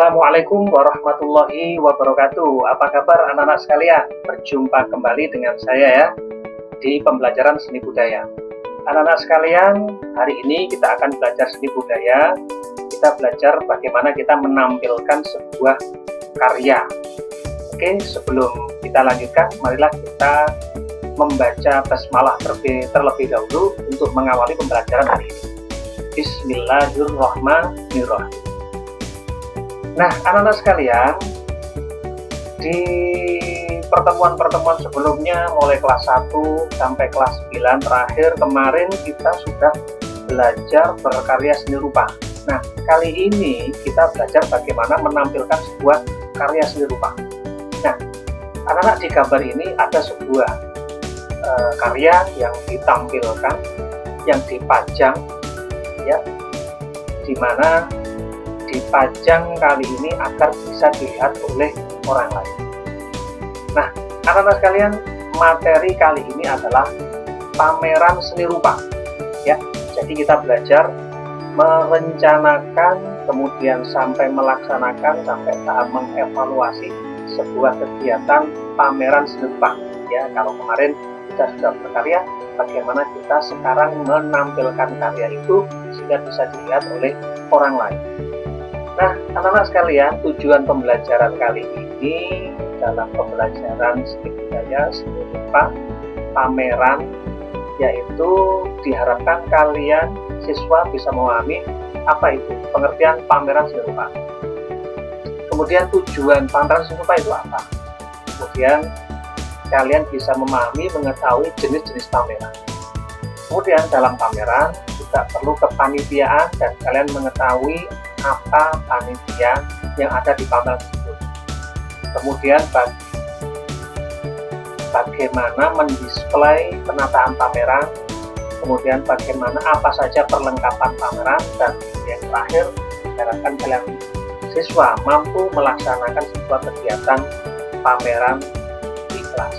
Assalamualaikum warahmatullahi wabarakatuh. Apa kabar anak-anak sekalian? Berjumpa kembali dengan saya ya di pembelajaran seni budaya. Anak-anak sekalian, hari ini kita akan belajar seni budaya. Kita belajar bagaimana kita menampilkan sebuah karya. Oke, sebelum kita lanjutkan, marilah kita membaca basmalah terlebih dahulu untuk mengawali pembelajaran hari ini. Bismillahirrahmanirrahim. Nah, anak-anak sekalian, di pertemuan-pertemuan sebelumnya mulai kelas 1 sampai kelas 9 terakhir kemarin kita sudah belajar berkarya seni rupa. Nah, kali ini kita belajar bagaimana menampilkan sebuah karya seni rupa. Nah, anak-anak di gambar ini ada sebuah karya yang ditampilkan, yang dipajang, ya, di mana dipajang kali ini agar bisa dilihat oleh orang lain. Nah, anak-anak sekalian, materi kali ini adalah pameran seni rupa. Ya, jadi kita belajar merencanakan, kemudian sampai melaksanakan, sampai tahap mengevaluasi sebuah kegiatan pameran seni rupa. Ya, kalau kemarin kita sudah berkarya, bagaimana kita sekarang menampilkan karya itu sehingga bisa dilihat oleh orang lain. Nah, anak-anak sekalian, tujuan pembelajaran kali ini dalam pembelajaran seni budaya, seni rupa, pameran, yaitu diharapkan kalian siswa bisa memahami apa itu pengertian pameran seni rupa. Kemudian tujuan pameran seni rupa itu apa? Kemudian kalian bisa memahami, mengetahui jenis-jenis pameran. Kemudian dalam pameran juga perlu kepanitiaan dan kalian mengetahui apa panitia yang ada di pameran tersebut. Kemudian bagaimana mendisplay penataan pameran, kemudian bagaimana apa saja perlengkapan pameran, dan yang terakhir diharapkan kalian siswa mampu melaksanakan sebuah kegiatan pameran di kelas.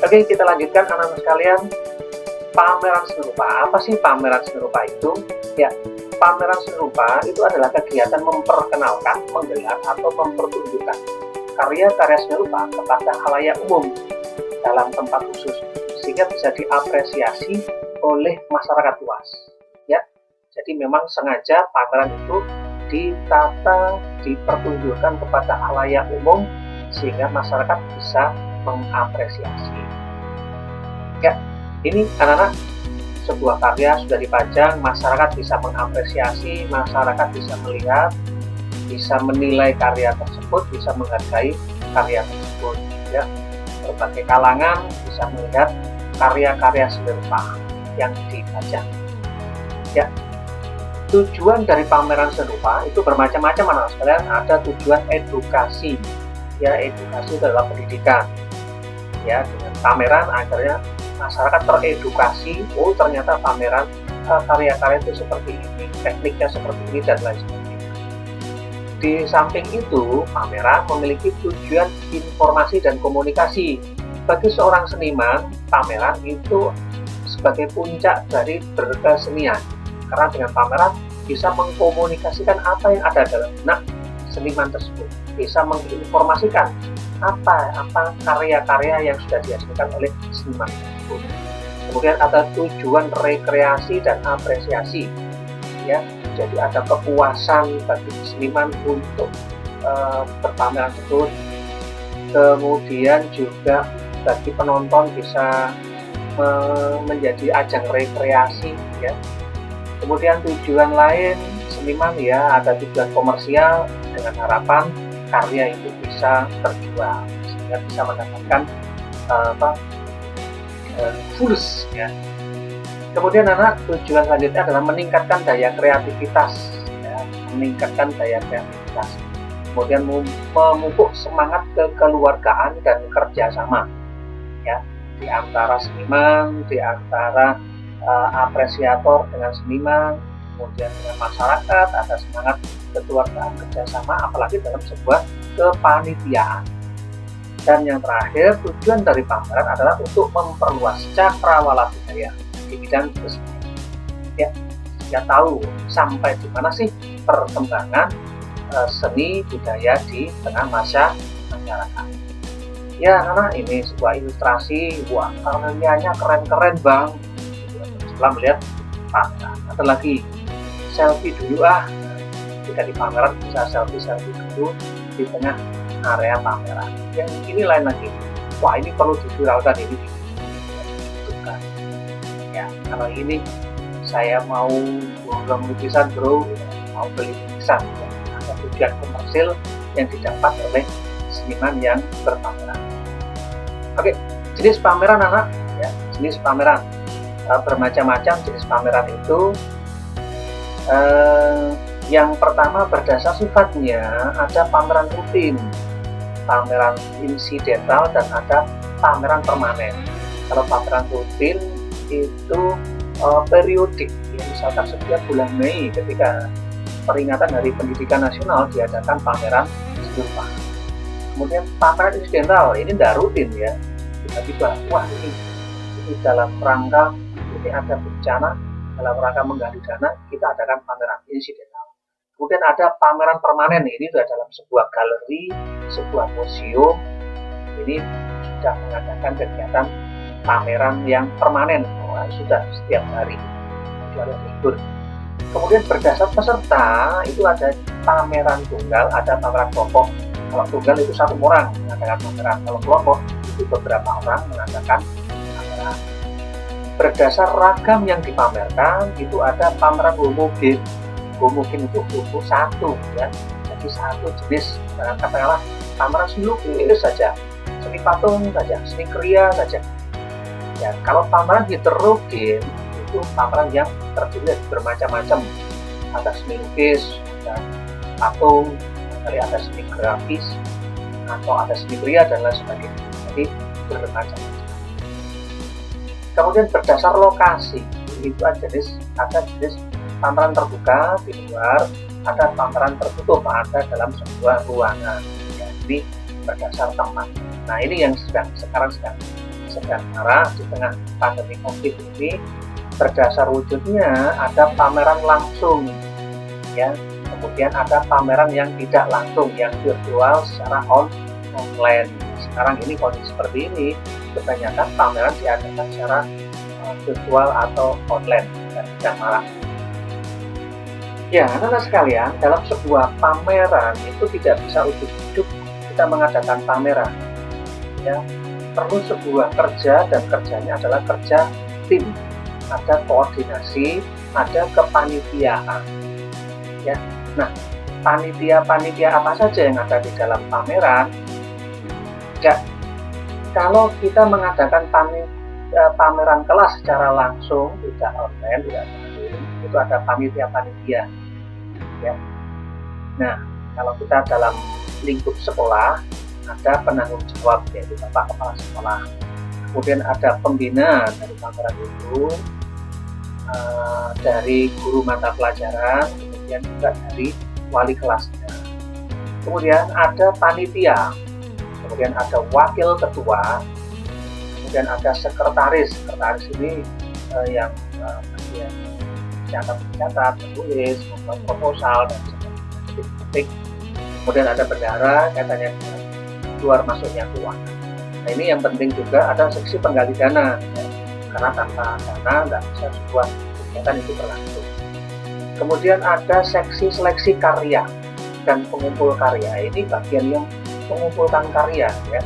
Oke, kita lanjutkan anak-anak sekalian. Pameran seni rupa. Apa sih pameran seni rupa itu? Ya, pameran seni rupa itu adalah kegiatan memperkenalkan, menggelar, atau mempertunjukkan karya-karya seni rupa kepada khalayak umum dalam tempat khusus sehingga bisa diapresiasi oleh masyarakat luas. Ya, jadi memang sengaja pameran itu ditata, dipertunjukkan kepada khalayak umum sehingga masyarakat bisa mengapresiasi. Ya, ini anak-anak, sebuah karya sudah dipajang, masyarakat bisa mengapresiasi, masyarakat bisa melihat, bisa menilai karya tersebut, bisa menghargai karya tersebut. Ya, berbagai kalangan bisa melihat karya-karya seni rupa yang dipajang. Ya, tujuan dari pameran seni rupa itu bermacam-macam anak sekalian. Ada tujuan edukasi, ya, edukasi adalah pendidikan. Ya, dengan pameran akhirnya masyarakat teredukasi, oh ternyata pameran karya-karya itu seperti ini, tekniknya seperti ini, dan lain sebagainya. Di samping itu, pameran memiliki tujuan informasi dan komunikasi. Bagi seorang seniman, pameran itu sebagai puncak dari berkesenian, karena dengan pameran bisa mengkomunikasikan apa yang ada dalam benak seniman tersebut, bisa menginformasikan apa karya-karya yang sudah dihasilkan oleh seniman tersebut. Kemudian ada tujuan rekreasi dan apresiasi, ya, jadi ada kepuasan bagi seniman untuk berpameran tersebut. Kemudian juga bagi penonton bisa menjadi ajang rekreasi, ya. Kemudian tujuan lain seniman, ya, ada tujuan komersial dengan harapan karya itu bisa terjual sehingga bisa mendapatkan fulus, ya. Kemudian anak, tujuan selanjutnya adalah meningkatkan daya kreativitas, ya, meningkatkan daya kreativitas. Kemudian memupuk semangat kekeluargaan dan kerjasama, ya, di antara seniman, di antara apresiator dengan seniman, kemudian dengan masyarakat ada semangat kekeluargaan, kerjasama, apalagi dalam sebuah kepanitiaan. Dan yang terakhir, tujuan dari pameran adalah untuk memperluas cakrawala budaya di bidang kesenian. Ya, kita tahu sampai di mana sih perkembangan seni budaya di tengah masyarakat. Ya, karena ini sebuah ilustrasi, wah karyanya keren-keren bang. Setelah melihat pameran, atau lagi selfie dulu jika di pameran bisa selfie dulu di tengah area pameran. Yang ini lain lagi, wah ini perlu diviralkan, ini dibutuhkan. Ya, kalau ini saya mau buang lukisan bro, mau beli lukisan, ya. Ada tujuan komersil yang didapat oleh seniman yang berpameran. Oke, jenis pameran anak, ya, jenis pameran bermacam-macam jenis pameran itu. Yang pertama berdasar sifatnya, ada pameran rutin, pameran insidental, dan ada pameran permanen. Kalau pameran rutin itu periodik, ya, misalkan setiap bulan Mei ketika peringatan Hari Pendidikan Nasional diadakan pameran serupa. Kemudian pameran insidental ini tidak rutin, ya, tiba-tiba wah ini dalam rangka ini ada bencana, dalam rangka menggali dana kita adakan pameran insidental. Kemudian ada pameran permanen, ini sudah dalam sebuah galeri, sebuah museum, ini sudah mengadakan kegiatan pameran yang permanen, sudah setiap hari kecuali libur. Kemudian berdasar peserta itu ada pameran tunggal, ada pameran kelompok. Kalau tunggal itu satu orang mengadakan pameran, kalau kelompok itu beberapa orang mengadakan pameran. Berdasar ragam yang dipamerkan itu ada pameran homogen. Homogen itu butuh satu, ya, jadi satu jenis. Katakanlah pameran seni lukis saja, seni patung saja, seni kriya saja. Ya, kalau pameran heterogen itu pameran yang terdiri dari bermacam-macam, ada seni lukis, ada patung, ada seni grafis, atau ada seni kriya dan lain sebagainya. Jadi bermacam-macam. Kemudian berdasar lokasi itu ada jenis pameran terbuka di luar, ada pameran tertutup, ada dalam sebuah ruangan. Ya, ini berdasar tempat. Nah ini yang sekarang sedang marah di tengah pandemi COVID ini. Berdasar wujudnya ada pameran langsung, ya. Kemudian ada pameran yang tidak langsung, yang virtual secara online. Sekarang ini kondisi seperti ini, kebanyakan pameran diadakan secara virtual atau online dan tidak marak. Ya, anak-anak sekalian, dalam sebuah pameran itu tidak bisa ujuk-ujuk kita mengadakan pameran. Ya, perlu sebuah kerja, dan kerjanya adalah kerja tim. Ada koordinasi, ada kepanitiaan. Ya, nah panitia apa saja yang ada di dalam pameran? Ya, kalau kita mengadakan pameran kelas secara langsung, tidak online, tidak daring, itu ada panitia-panitia. Ya. Nah, kalau kita dalam lingkup sekolah, ada penanggung jawab, yaitu Bapak Kepala Sekolah. Kemudian ada pembina dari pameran itu, dari guru mata pelajaran, kemudian juga dari wali kelasnya. Kemudian ada panitia, kemudian ada wakil ketua, kemudian ada sekretaris. Sekretaris ini yang bagian catat, menulis, membuat proposal dan sebagainya. Kemudian ada bendahara, katanya keluar masuknya keuangan. Nah ini yang penting juga ada seksi penggali dana, ya. Karena tanpa dana nggak bisa sebuah kegiatan itu berlangsung. Kemudian ada seksi seleksi karya dan pengumpul karya. Ini bagian yang mengumpulkan karya, ya.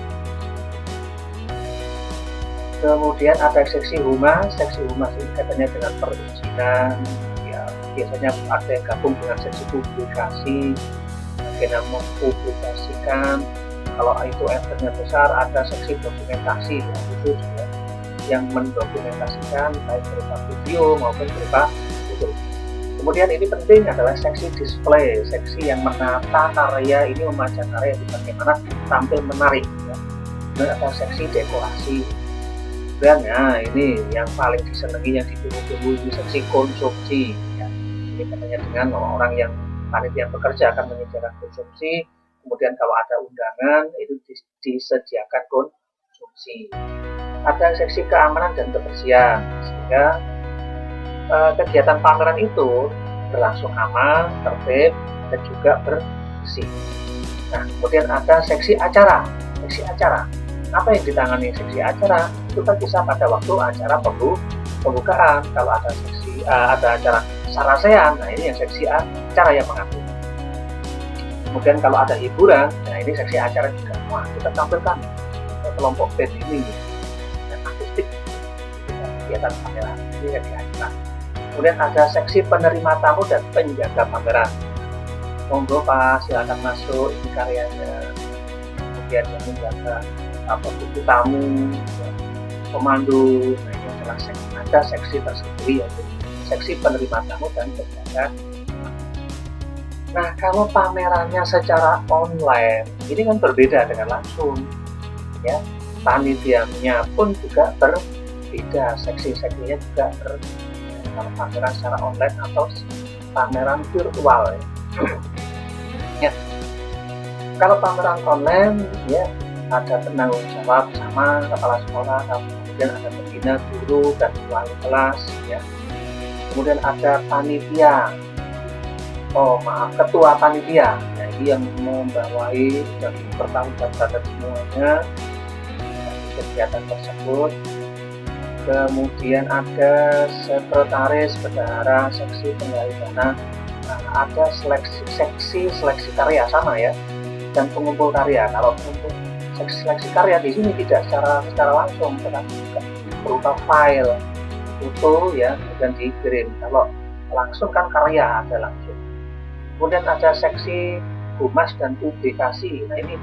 Kemudian ada seksi humas. Seksi humas ini katanya dengan perizinan, ya, biasanya ada yang gabung dengan seksi publikasi, bagian mempublikasikan. Kalau itu efeknya besar, ada seksi dokumentasi, ya, itu juga yang mendokumentasikan baik berupa video maupun berupa foto. Kemudian ini penting adalah seksi display, seksi yang menata karya ini, memajang karya itu bagaimana tampil menarik, ya. Dan ada seksi dekorasi. Dan ya, ini yang paling disenangi, yang ditunggu-tunggu, ini seksi konsumsi, ya. Ini katanya dengan orang yang panitia yang bekerja akan menyediakan konsumsi. Kemudian kalau ada undangan itu disediakan konsumsi. Ada seksi keamanan dan kebersihan, sehingga kegiatan pameran itu berlangsung aman, tertib, dan juga seksi. Nah, kemudian ada seksi acara. Seksi acara, apa yang ditangani seksi acara? Itu kan bisa pada waktu acara pembukaan. Kalau ada ada acara sarasean, nah ini yang seksi acara yang mengatur. Kemudian kalau ada hiburan, nah ini seksi acara juga. Wah, kita tampilkan kelompok band ini dan artistik kegiatan pameran, ini seksi acara. Kemudian ada seksi penerima tamu dan penjaga pameran. Monggo Pak, silakan masuk, ini karyanya. Kemudian yang menjaga buku tamu, pemandu, nah ini adalah ada seksi tersendiri, yaitu seksi penerima tamu dan penjaga. Nah, kalau pamerannya secara online, ini kan berbeda dengan langsung, ya. Panitianya pun juga berbeda, seksi-seksinya juga berbeda. Kalau pameran secara online atau pameran virtual, ya. Kalau pameran online, ya ada penanggung jawab sama kepala sekolah, kemudian ada pembina, guru, dan wali kelas, ya. Kemudian ada panitia. Ketua panitia. Nah, ini yang membawai dan bertanggung jawab terhadap semuanya kegiatan tersebut. Kemudian ada sekretaris, bendahara, seksi penggali dana. Nah, ada seksi karya sama ya, dan pengumpul karya. Kalau pengumpul seleksi karya di sini tidak secara langsung, tetapi juga berupa file, foto ya, dan dikirim. Kalau langsung kan karya ada langsung. Kemudian ada seksi humas dan publikasi. Nah ini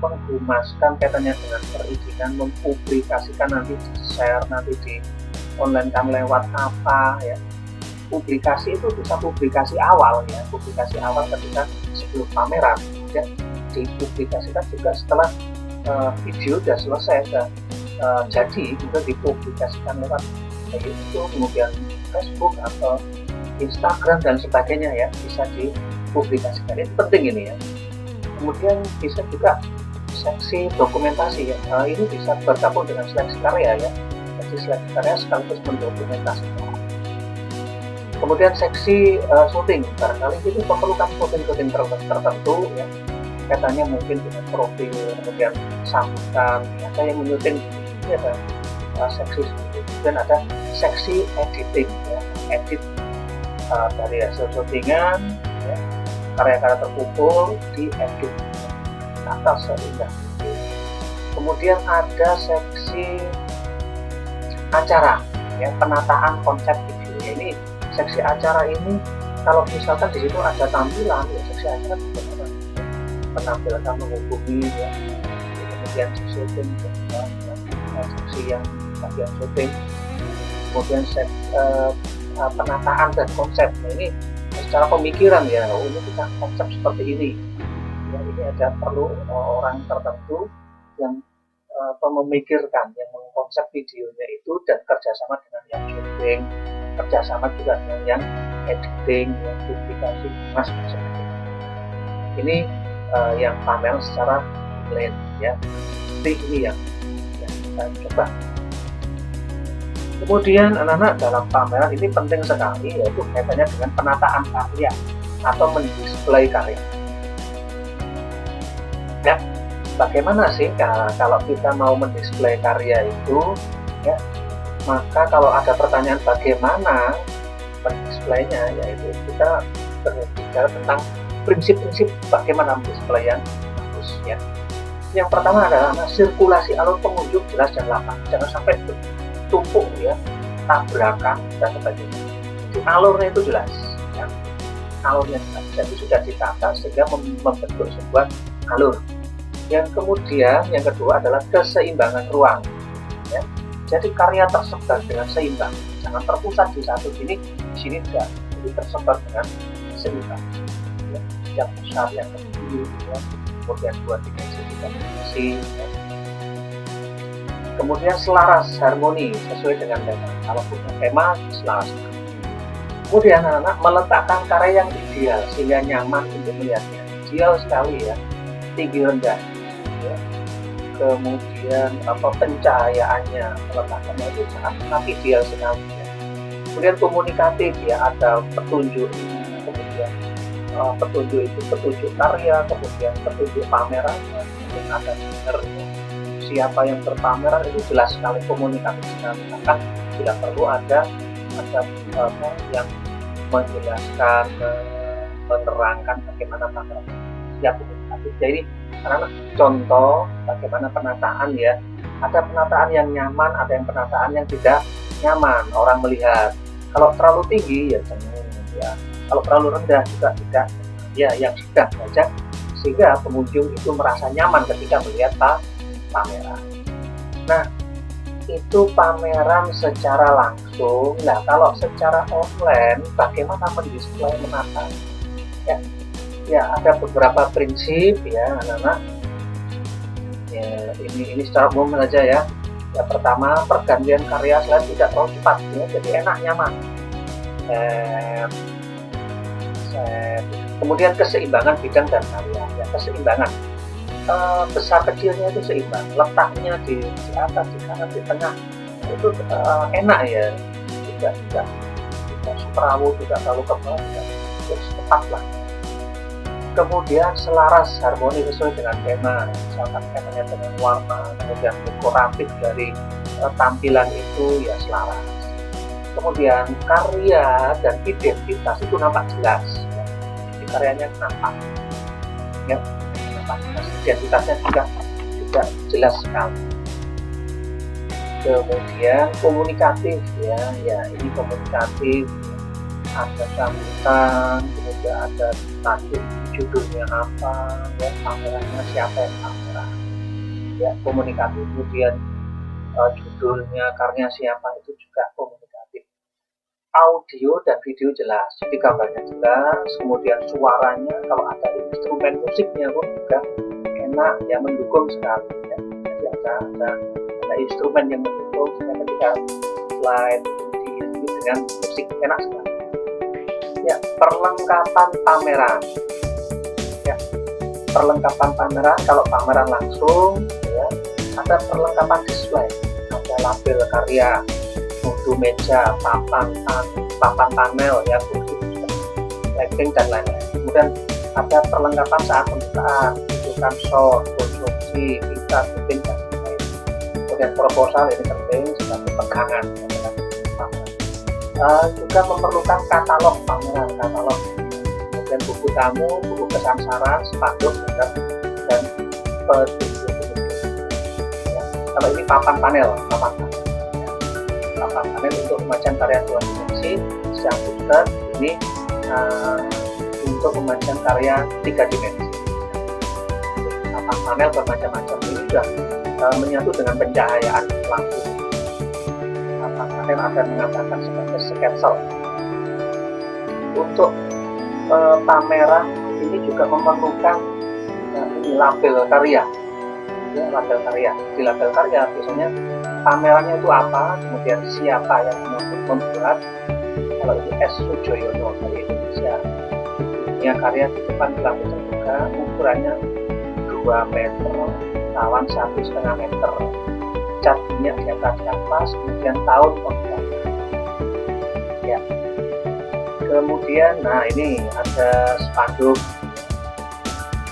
menghumaskan kaitannya dengan perizinan, mempublikasikan, nanti di-share, nanti di online kan lewat apa ya. Publikasi itu bisa publikasi awal ya, publikasi awal ketika sebelum pameran, ya, dipublikasikan juga setelah video sudah selesai, jadi itu dipublikasikan lewat YouTube, kemudian Facebook atau Instagram dan sebagainya ya, bisa dipublikasikan. Ini penting ini ya. Kemudian bisa juga seksi dokumentasi ya. Ini bisa bergabung dengan seleksi karya ya. Jadi seleksi karya sekaligus mendokumentasikan. Kemudian seksi syuting, barangkali itu memerlukan syuting tertentu ya. Katanya mungkin dengan profil, kemudian sambutan, ada yang menyuting, ini ada seksi syuting. Kemudian ada seksi editing ya, edit dari hasil syutingan ya, karya-karya terkumpul diedit atas seindah. Kemudian ada seksi acara ya, penataan konsep video. Ini seksi acara ini kalau misalkan di situ ada tampilan ya, seksi acara juga menampilkan, menghubungi ya, kemudian syuting ya, seksi yang bagian syuting, kemudian penataan dan konsep. Nah, ini secara pemikiran ya, ini kita konsep seperti ini ya, ini ada perlu orang tertentu yang memikirkan, yang mengkonsep videonya itu, dan kerjasama dengan yang syuting, kerjasama juga dengan yang editing, yang publikasi, mas sebagainya. Ini yang pameran secara online ya. Jadi ini yang kita coba. Kemudian anak-anak, dalam pameran ini penting sekali, yaitu kaitannya dengan penataan karya atau mendisplay karya. Ya, bagaimana sih kalau kita mau mendisplay karya itu ya, maka kalau ada pertanyaan bagaimana mendisplaynya, yaitu kita berbicara tentang prinsip-prinsip bagaimana mendisplay yang bagus ya. Yang pertama adalah sirkulasi alur pengunjung jelas dan lapang, jangan sampai tumpuk ya, tabrakan dan sebagainya. Jadi alurnya itu jelas ya. Alurnya jelas, jadi sudah ditata sehingga membentuk sebuah alur. Yang kemudian yang kedua adalah keseimbangan ruang ya. Jadi karya tersebar dengan seimbang, jangan terpusat di satu sini, di sini tidak, jadi tersebar dengan seimbang ya. Yang besar, yang kecil ya. Kemudian 2 dimensi, 3 dimensi ya. Kemudian selaras, harmoni sesuai dengan tema. Kalau punya tema, selaras. Kemudian anak-anak meletakkan karya yang ideal sehingga nyaman untuk melihatnya. Ideal sekali ya, tinggi rendah. Ya. Kemudian pencahayaannya, meletakkannya itu sangat ideal sekali. Ya. Kemudian komunikatif ya, ada petunjuk, kemudian petunjuk itu petunjuk karya, kemudian petunjuk pameran, kemudian ada dinnernya. Siapa yang berpameran itu jelas sekali, komunikatif sekali. Bahkan bila perlu ada yang menjelaskan, menerangkan bagaimana pameran siap komunikatif. Jadi karena contoh bagaimana penataan ya, ada penataan yang nyaman, ada yang penataan yang tidak nyaman orang melihat. Kalau terlalu tinggi ya cengeng ya, kalau terlalu rendah juga tidak ya, yang sudah saja, sehingga pengunjung itu merasa nyaman ketika melihat pameran. Nah, itu pameran secara langsung. Nah, kalau secara online bagaimana mendisplay, menata ya ada beberapa prinsip ya anak-anak ya, ini secara umum saja ya. Ya, pertama, pergantian karya slide tidak terlalu cepat ya, jadi enak, nyaman. Kemudian keseimbangan bidang dan karya ya, keseimbangan, besar kecilnya itu seimbang, letaknya di atas, di kanan, di tengah itu enak ya, tidak serawu, tidak terlalu kebal, terus tepat lah. Kemudian selaras, harmoni sesuai dengan tema, misalkan temanya dengan warna, kemudian dekoratif dari tampilan itu ya selaras. Kemudian karya dan identitas itu nampak jelas ya. Jadi karyanya nampak ya, nampak jelas. Identitasnya juga jelas sekali. Kemudian komunikatif ya, ini komunikatif, ada sambutan, kemudian ada tadi judulnya apa ya, pamerannya siapa yang pameran ya, komunikatif. Kemudian judulnya, karya siapa, itu juga komunikatif. Audio dan video jelas, jadi gambarnya jelas, kemudian suaranya, kalau ada instrumen musiknya pun juga enak ya, mendukung sekali ya. Jadi ada instrumen yang mendukung sehingga ketika slide diisi dengan musik enak sekali ya. Perlengkapan pameran ya, perlengkapan pameran kalau pameran langsung ya, ada perlengkapan display, ada label karya, mutu meja, papan panel ya, lighting dan lain-lain. Kemudian ada perlengkapan saat pembukaan, rujukan shot, konstruksi, kita, syuting dan lain-lain. Kemudian proposal, ini penting sebagai pegangan ya, juga memerlukan katalog pameran, kemudian buku tamu, buku kesan saran, spanduk dan petunjuk ya. Kalau ini papan panel untuk memajang karya dua dimensi, yang booster ini untuk memajang karya tiga dimensi. Papan panel bermacam-macam, ini juga menyatu dengan pencahayaan lampu. Papan panel akan mengatakan sebagai sketsa. Untuk pameran ini juga memerlukan label karya ya, label karya. Di label karya biasanya pamerannya itu apa, kemudian siapa yang membuat. Kalau itu S. Sujoyono dari Indonesia, dunia karya di depan lampu terbuka, ukurannya 2 meter lawan 1,5 meter, cat minyak di atas kanvas, kemudian tahun pembuatan ya. Kemudian nah ini ada spanduk.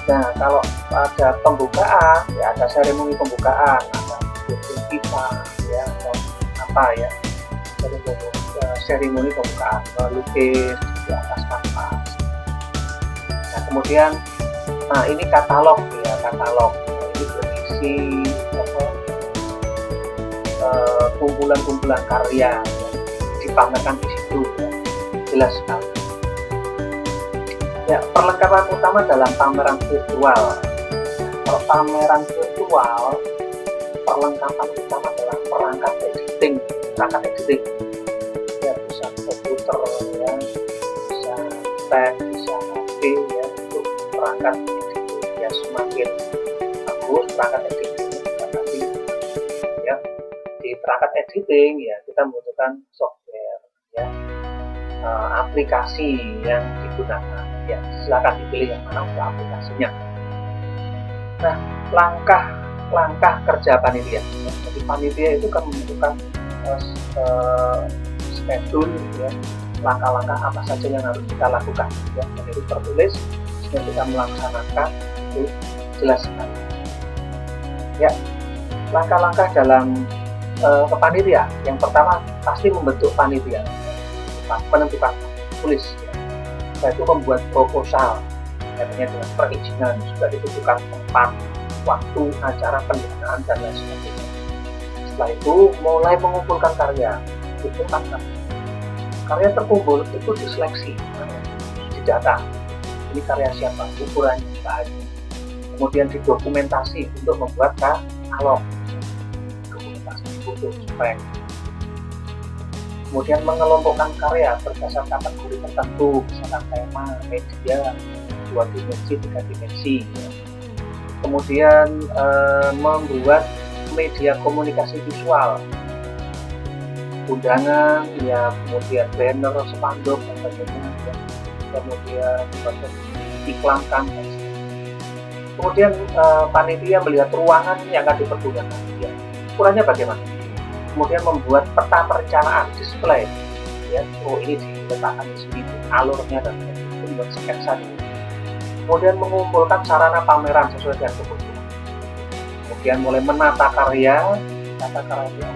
Nah kalau ada pembukaan ya, ada seremoni pembukaan, ada kita ya, dan apa ya, seremoni pembukaan melukis di atas kanvas. Nah kemudian ini katalog ya, ini berisi kumpulan-kumpulan karya dipamerkan di situ ya, jelas sekali. Ya, perlengkapan utama dalam pameran virtual. Kalau pameran virtual, perlengkapan utama adalah perangkat editing. Ya, bisa komputer ya, bisa tab, bisa HP ya, untuk perangkat editing ya. Semakin bagus perangkat editing nanti ya, di perangkat editing ya kita membutuhkan software ya, aplikasi yang digunakan ya, silakan dipilih yang mana untuk aplikasinya. Nah, langkah kerja panitia. Jadi panitia itu kan membutuhkan schedule ya, langkah-langkah apa saja yang harus kita lakukan ya. Jadi tertulis sehingga kita melaksanakan itu jelas sekali ya. Langkah-langkah dalam kepanitiaan, yang pertama pasti membentuk panitia, penentukan tulis ya. Yaitu membuat proposal kaitannya dengan perizinan, sudah ditentukan tempat, waktu, acara, pendanaan, dan lain sebagainya. Setelah itu mulai mengumpulkan karya, dikumpulkan. Karya terkumpul itu diseleksi, didata. Ini karya siapa, ukurannya, bahannya. Kemudian didokumentasi untuk membuat katalog, dokumentasi foto, spek. Kemudian mengelompokkan karya berdasarkan kategori tertentu, misalkan tema, media, 2 dimensi, 3 dimensi. Kemudian membuat media komunikasi visual, undangan, ya, kemudian banner, spanduk, dan sebagainya, ya. Kemudian iklankan. Kemudian panitia melihat ruangan yang akan dipergunakan, ya. Ukurannya bagaimana? Kemudian membuat peta perencanaan, display, ya. Oh, ini diletakkan di sini, alurnya dan membuat sketsa dulu. Kemudian mengumpulkan sarana pameran sesuai dengan kebutuhan. Kemudian mulai menata karya,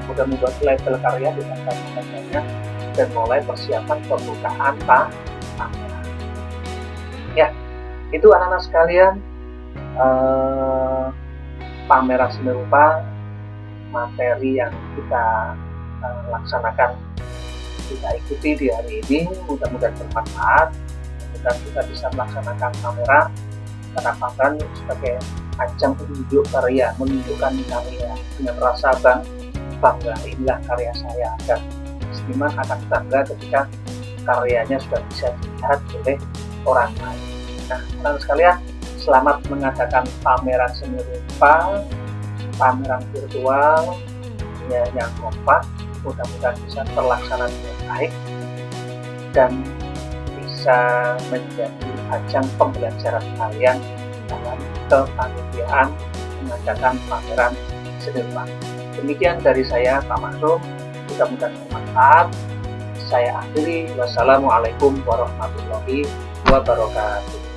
kemudian membuat label karya dengan tanda-tandanya, dan mulai persiapan pembukaan pameran. Ya, itu anak-anak sekalian, pameran seni rupa, materi yang kita laksanakan, kita ikuti di hari ini, mudah-mudahan bermanfaat. Dan kita bisa melaksanakan pameran, karena pameran sebagai ajang menunjuk karya, menunjukkan karya dengan rasa bangga, inilah karya saya, dan seniman akan bangga ketika karyanya sudah bisa dilihat oleh orang lain. Nah, teman-teman sekalian, selamat mengadakan pameran seni rupa, pameran virtual ya, yang kompak, mudah-mudahan bisa terlaksana dengan baik dan bisa menjadi ajang pembelajaran kalian dalam kepanitiaan mengadakan pameran seni rupa. Demikian dari saya, Pak Maksum, mudah-mudahan bermanfaat. Saya akhiri, wassalamualaikum warahmatullahi wabarakatuh.